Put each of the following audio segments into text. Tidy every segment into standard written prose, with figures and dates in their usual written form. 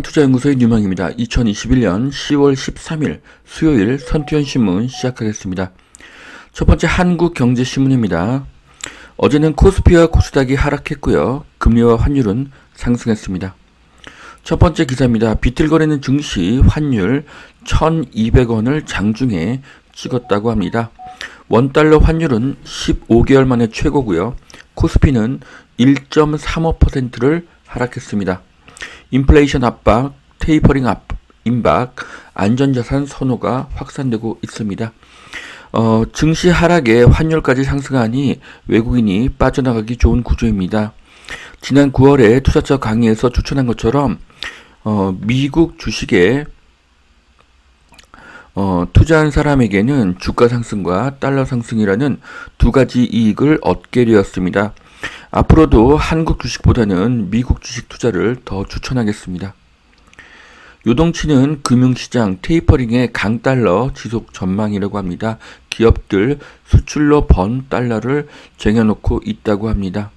투자연구소의 뉴망입니다. 2021년 10월 13일 수요일 선투연신문 시작하겠습니다. 첫 번째 한국경제신문입니다. 어제는 코스피와 코스닥이 하락했고요. 금리와 환율은 상승했습니다. 첫 번째 기사입니다. 비틀거리는 증시 환율 1,200원을 장중에 찍었다고 합니다. 원달러 환율은 15개월 만에 최고고요. 코스피는 1.35%를 하락했습니다. 인플레이션 압박, 테이퍼링 임박, 안전자산 선호가 확산되고 있습니다. 증시 하락에 환율까지 상승하니 외국인이 빠져나가기 좋은 구조입니다. 지난 9월에 투자처 강의에서 추천한 것처럼 미국 주식에 투자한 사람에게는 주가 상승과 달러 상승이라는 두 가지 이익을 얻게 되었습니다. 앞으로도 한국 주식보다는 미국 주식 투자를 더 추천하겠습니다. 요동치는 금융시장 테이퍼링의 강달러 지속 전망이라고 합니다. 기업들 수출로 번 달러를 쟁여놓고 있다고 합니다.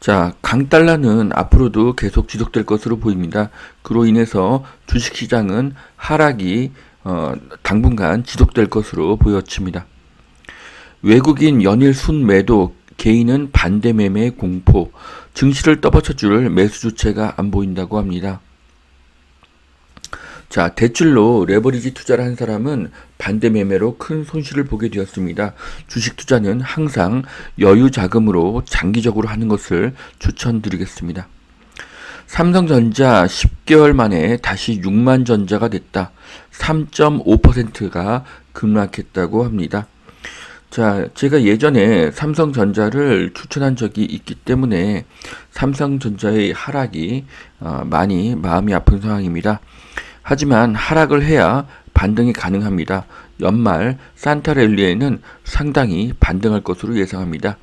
자, 강달러는 앞으로도 계속 지속될 것으로 보입니다. 그로 인해서 주식시장은 하락이 당분간 지속될 것으로 보여집니다. 외국인 연일 순매도, 개인은 반대 매매 공포, 증시를 떠받쳐줄 매수 주체가 안 보인다고 합니다. 자, 대출로 레버리지 투자를 한 사람은 반대 매매로 큰 손실을 보게 되었습니다. 주식 투자는 항상 여유 자금으로 장기적으로 하는 것을 추천드리겠습니다. 삼성전자 10개월 만에 다시 6만 전자가 됐다. 3.5%가 급락했다고 합니다. 자, 제가 예전에 삼성전자를 추천한 적이 있기 때문에 삼성전자의 하락이 많이 마음이 아픈 상황입니다. 하지만 하락을 해야 반등이 가능합니다. 연말 산타랠리에는 상당히 반등할 것으로 예상합니다.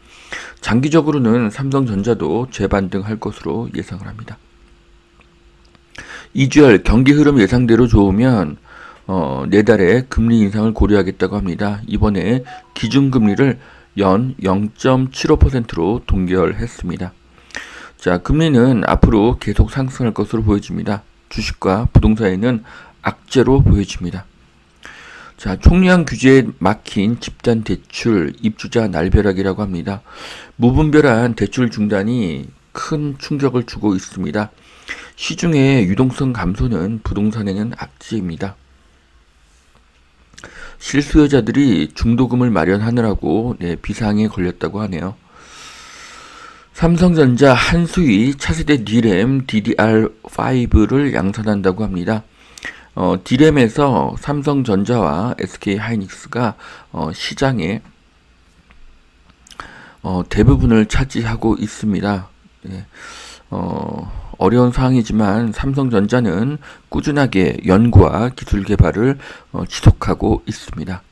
장기적으로는 삼성전자도 재반등할 것으로 예상을 합니다. 2주열 경기 흐름 예상대로 좋으면 내달에 금리 인상을 고려하겠다고 합니다. 이번에 기준금리를 연 0.75%로 동결했습니다. 자, 금리는 앞으로 계속 상승할 것으로 보여집니다. 주식과 부동산에는 악재로 보여집니다. 자, 총량 규제에 막힌 집단 대출, 입주자 날벼락이라고 합니다. 무분별한 대출 중단이 큰 충격을 주고 있습니다. 시중의 유동성 감소는 부동산에는 악재입니다. 실수요자들이 중도금을 마련하느라고 비상에 걸렸다고 하네요. 삼성전자 한수위 차세대 D램 DDR5를 양산한다고 합니다. D램에서 삼성전자와 SK하이닉스가 시장의 대부분을 차지하고 있습니다. 네. 어려운 상황이지만 삼성전자는 꾸준하게 연구와 기술 개발을 지속하고 있습니다.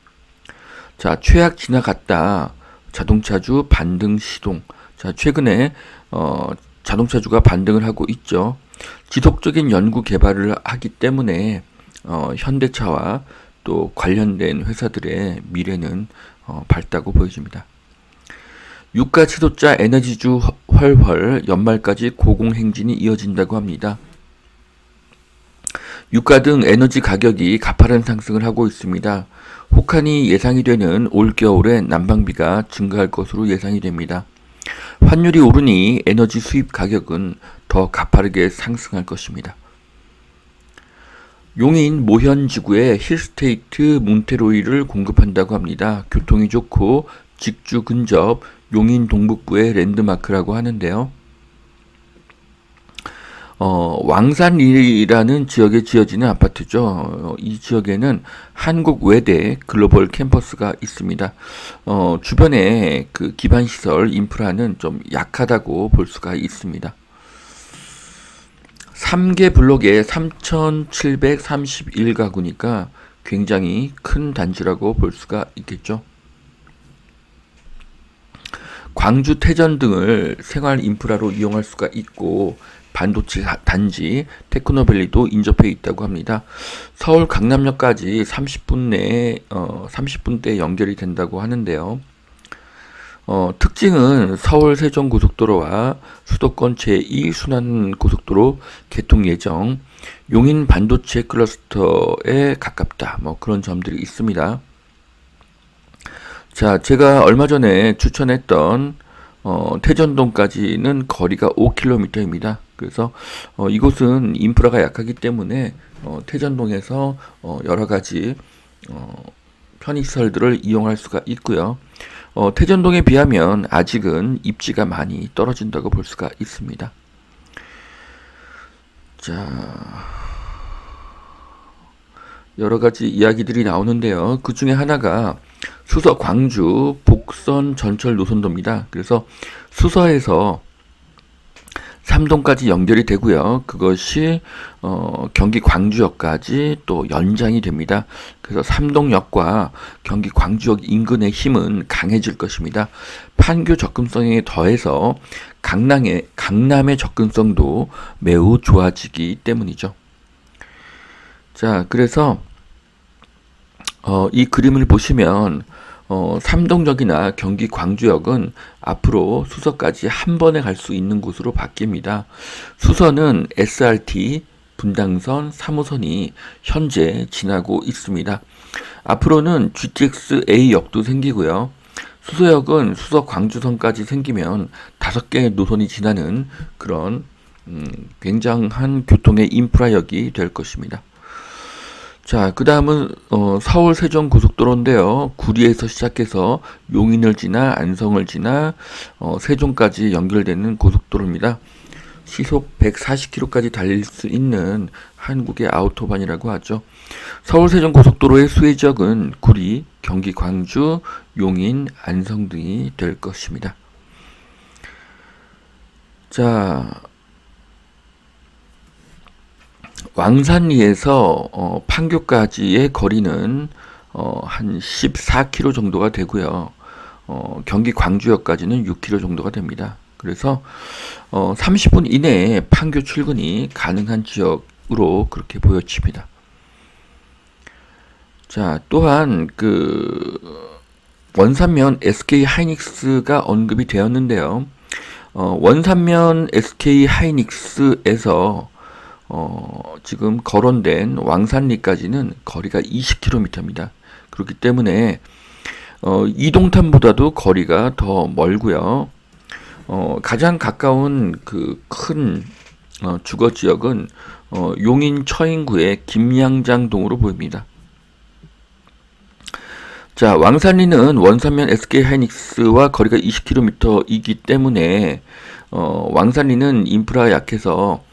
자, 최악 지나갔다. 자동차주 반등 시동. 자, 최근에 자동차주가 반등을 하고 있죠. 지속적인 연구 개발을 하기 때문에 현대차와 또 관련된 회사들의 미래는 밝다고 보여집니다. 유가 지도자 에너지주 훨훨 연말까지 고공행진이 이어진다고 합니다. 유가 등 에너지 가격이 가파른 상승을 하고 있습니다. 혹한이 예상이 되는 올겨울에 난방비가 증가할 것으로 예상이 됩니다. 환율이 오르니 에너지 수입 가격은 더 가파르게 상승할 것입니다. 용인 모현지구에 힐스테이트 몬테로이를 공급한다고 합니다. 교통이 좋고 직주 근접 용인 동북부의 랜드마크라고 하는데요. 왕산리라는 지역에 지어지는 아파트죠. 이 지역에는 한국 외대 글로벌 캠퍼스가 있습니다. 주변에 그 기반시설 인프라는 좀 약하다고 볼 수가 있습니다. 3개 블록에 3,731가구니까 굉장히 큰 단지라고 볼 수가 있겠죠. 광주 태전 등을 생활 인프라로 이용할 수가 있고 반도체 단지 테크노밸리도 인접해 있다고 합니다. 서울 강남역까지 30분 내에 30분대 연결이 된다고 하는데요. 특징은 서울 세종고속도로와 수도권 제2순환고속도로 개통 예정, 용인 반도체 클러스터에 가깝다. 뭐 그런 점들이 있습니다. 자, 제가 얼마 전에 추천했던 태전동까지는 거리가 5km입니다. 그래서 이곳은 인프라가 약하기 때문에 태전동에서 여러 가지 편의시설들을 이용할 수가 있고요. 태전동에 비하면 아직은 입지가 많이 떨어진다고 볼 수가 있습니다. 자, 여러 가지 이야기들이 나오는데요. 그 중에 하나가 수서 광주 복선 전철 노선도입니다. 그래서 수서에서 삼동까지 연결이 되고요. 그것이 경기 광주역까지 또 연장이 됩니다. 그래서 삼동역과 경기 광주역 인근의 힘은 강해질 것입니다. 판교 접근성에 더해서 강남의 접근성도 매우 좋아지기 때문이죠. 자, 그래서 이 그림을 보시면 삼동역이나 경기 광주역은 앞으로 수서까지 한 번에 갈 수 있는 곳으로 바뀝니다. 수서는 SRT, 분당선, 3호선이 현재 지나고 있습니다. 앞으로는 GTX A역도 생기고요. 수서역은 수서 광주선까지 생기면 5개의 노선이 지나는 그런 굉장한 교통의 인프라역이 될 것입니다. 자, 그 다음은 서울 세종 고속도로인데요. 구리에서 시작해서 용인을 지나 안성을 지나 세종까지 연결되는 고속도로입니다. 시속 140km까지 달릴 수 있는 한국의 아우토반이라고 하죠. 서울 세종 고속도로의 수혜 지역은 구리, 경기 광주, 용인, 안성 등이 될 것입니다. 자, 왕산리에서 판교까지의 거리는 한 14km 정도가 되고요. 경기 광주역까지는 6km 정도가 됩니다. 그래서 30분 이내에 판교 출근이 가능한 지역으로 그렇게 보여집니다. 자, 또한 원산면 SK 하이닉스가 언급이 되었는데요. 원산면 SK 하이닉스에서 지금 거론된 왕산리까지는 거리가 20km입니다. 그렇기 때문에 이동탄보다도 거리가 더 멀고요. 가장 가까운 그 큰 주거 지역은 용인 처인구의 김양장동으로 보입니다. 자, 왕산리는 원산면 SK 하이닉스와 거리가 20km이기 때문에 왕산리는 인프라가 약해서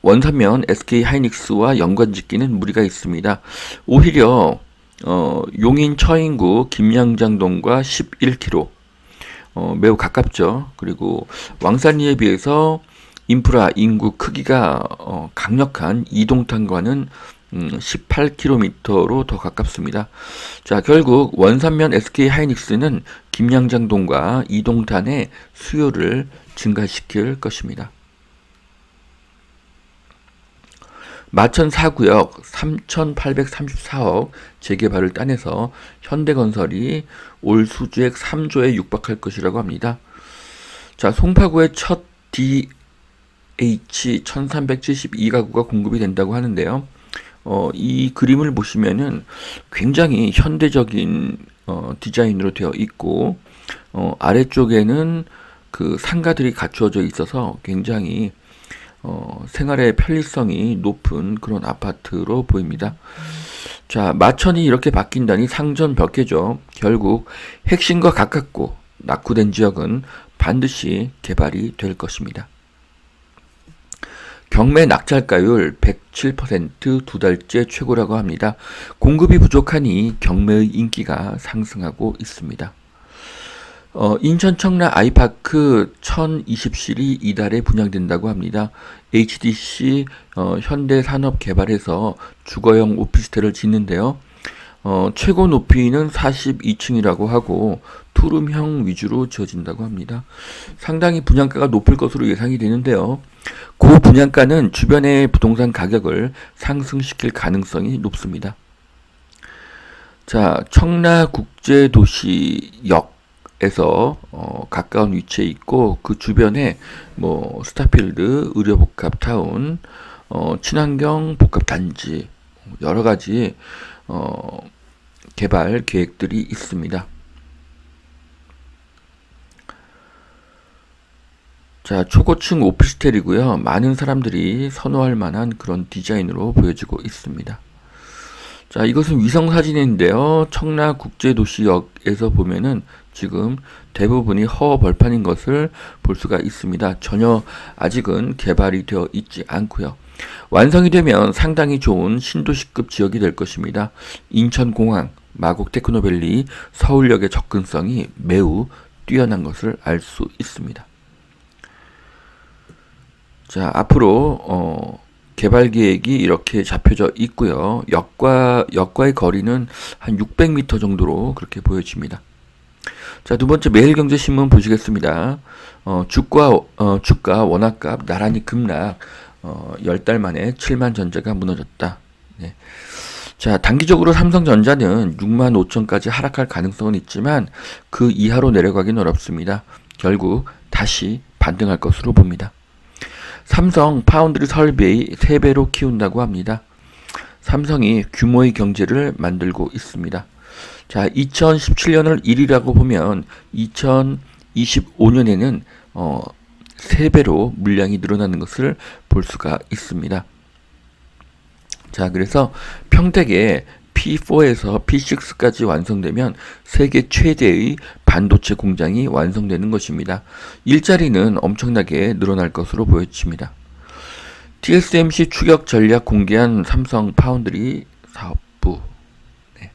원산면 SK 하이닉스와 연관짓기는 무리가 있습니다. 오히려 용인 처인구 김양장동과 11km 매우 가깝죠. 그리고 왕산리에 비해서 인프라 인구 크기가 강력한 이동탄과는 18km로 더 가깝습니다. 자, 결국 원산면 SK 하이닉스는 김양장동과 이동탄의 수요를 증가시킬 것입니다. 마천 4구역 3,834억 재개발을 따내서 현대건설이 올 수주액 3조에 육박할 것이라고 합니다. 자, 송파구의 첫 DH 1372가구가 공급이 된다고 하는데요. 이 그림을 보시면은 굉장히 현대적인 디자인으로 되어 있고 아래쪽에는 그 상가들이 갖추어져 있어서 굉장히 생활의 편리성이 높은 그런 아파트로 보입니다. 자, 마천이 이렇게 바뀐다니 상전 벽해죠. 결국 핵심과 가깝고 낙후된 지역은 반드시 개발이 될 것입니다. 경매 낙찰가율 107% 두 달째 최고라고 합니다. 공급이 부족하니 경매의 인기가 상승하고 있습니다. 인천 청라 아이파크 1020실이 이달에 분양된다고 합니다. HDC 현대산업개발에서 주거용 오피스텔을 짓는데요. 최고 높이는 42층이라고 하고 투룸형 위주로 지어진다고 합니다. 상당히 분양가가 높을 것으로 예상이 되는데요. 그 분양가는 주변의 부동산 가격을 상승시킬 가능성이 높습니다. 자, 청라국제도시역 가까운 위치에 있고 그 주변에 뭐 스타필드, 의료복합타운, 친환경 복합단지 여러 가지 개발 계획들이 있습니다. 자, 초고층 오피스텔이고요. 많은 사람들이 선호할 만한 그런 디자인으로 보여지고 있습니다. 자, 이것은 위성 사진인데요. 청라국제도시역에서 보면은 지금 대부분이 허벌판인 것을 볼 수가 있습니다. 전혀 아직은 개발이 되어 있지 않고요. 완성이 되면 상당히 좋은 신도시급 지역이 될 것입니다. 인천공항, 마곡 테크노밸리, 서울역의 접근성이 매우 뛰어난 것을 알 수 있습니다. 자, 앞으로 개발 계획이 이렇게 잡혀져 있고요. 역과의 거리는 한 600m 정도로 그렇게 보여집니다. 자, 두 번째 매일경제신문 보시겠습니다. 주가 원화값 나란히 급락, 10달 만에 7만 전자가 무너졌다. 네. 자, 단기적으로 삼성전자는 6만 5천까지 하락할 가능성은 있지만 그 이하로 내려가긴 어렵습니다. 결국 다시 반등할 것으로 봅니다. 삼성 파운드리 설비 3배로 키운다고 합니다. 삼성이 규모의 경제를 만들고 있습니다. 자, 2017년을 1위라고 보면 2025년에는 3배로 물량이 늘어나는 것을 볼 수가 있습니다. 자, 그래서 평택에 P4에서 P6까지 완성되면 세계 최대의 반도체 공장이 완성되는 것입니다. 일자리는 엄청나게 늘어날 것으로 보여집니다. TSMC 추격 전략 공개한 삼성 파운드리 사업부. 네.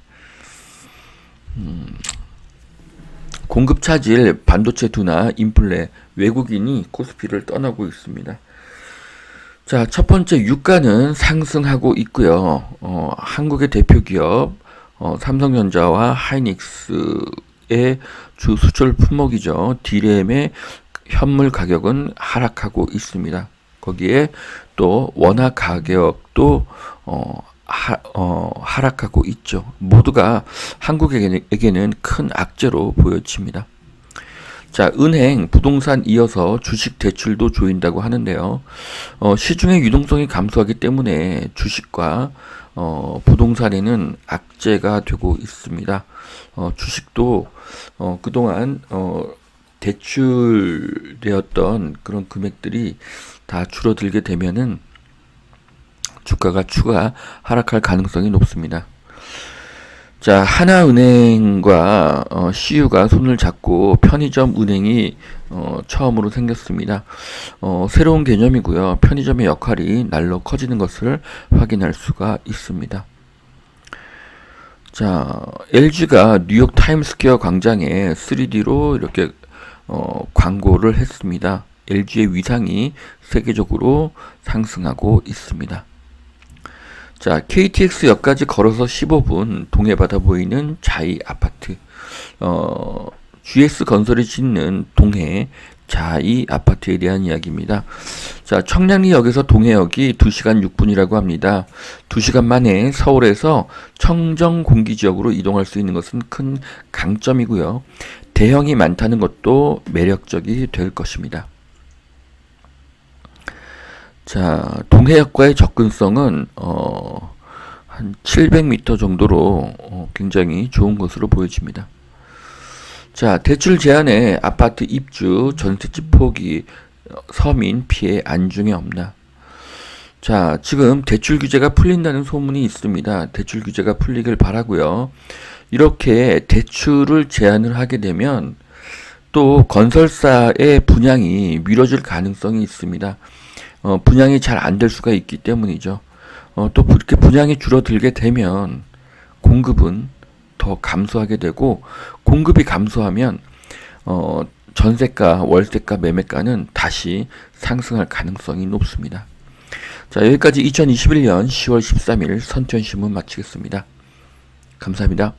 공급 차질, 반도체 둔화, 인플레, 외국인이 코스피를 떠나고 있습니다. 자, 첫 번째 유가는 상승하고 있고요. 한국의 대표 기업 삼성전자와 하이닉스의 주 수출 품목이죠. 디램의 현물 가격은 하락하고 있습니다. 거기에 또 원화 가격도 하락하고 있죠. 모두가 한국에게는 큰 악재로 보여집니다. 자, 은행, 부동산 이어서 주식 대출도 조인다고 하는데요. 시중의 유동성이 감소하기 때문에 주식과 부동산에는 악재가 되고 있습니다. 주식도 그동안 대출되었던 그런 금액들이 다 줄어들게 되면은 주가가 추가 하락할 가능성이 높습니다. 자, 하나은행과 CU가 손을 잡고 편의점 은행이 처음으로 생겼습니다. 새로운 개념이고요. 편의점의 역할이 날로 커지는 것을 확인할 수가 있습니다. 자, LG가 뉴욕 타임스퀘어 광장에 3D로 이렇게 광고를 했습니다. LG의 위상이 세계적으로 상승하고 있습니다. 자, KTX역까지 걸어서 15분 동해바다 보이는 자이 아파트. GS건설이 짓는 동해 자이 아파트에 대한 이야기입니다. 자, 청량리역에서 동해역이 2시간 6분이라고 합니다. 2시간 만에 서울에서 청정 공기 지역으로 이동할 수 있는 것은 큰 강점이고요. 대형이 많다는 것도 매력적이 될 것입니다. 자, 동해역과의 접근성은 한 700m 정도로 굉장히 좋은 것으로 보여집니다. 자, 대출 제한에 아파트 입주, 전셋집 포기, 서민 피해 안중에 없나. 자, 지금 대출 규제가 풀린다는 소문이 있습니다. 대출 규제가 풀리길 바라고요. 이렇게 대출을 제한을 하게 되면 또 건설사의 분양이 미뤄질 가능성이 있습니다. 분양이 잘 안 될 수가 있기 때문이죠. 또 이렇게 분양이 줄어들게 되면 공급은 더 감소하게 되고, 공급이 감소하면 전세가, 월세가, 매매가는 다시 상승할 가능성이 높습니다. 자, 여기까지 2021년 10월 13일 선티원신문 마치겠습니다. 감사합니다.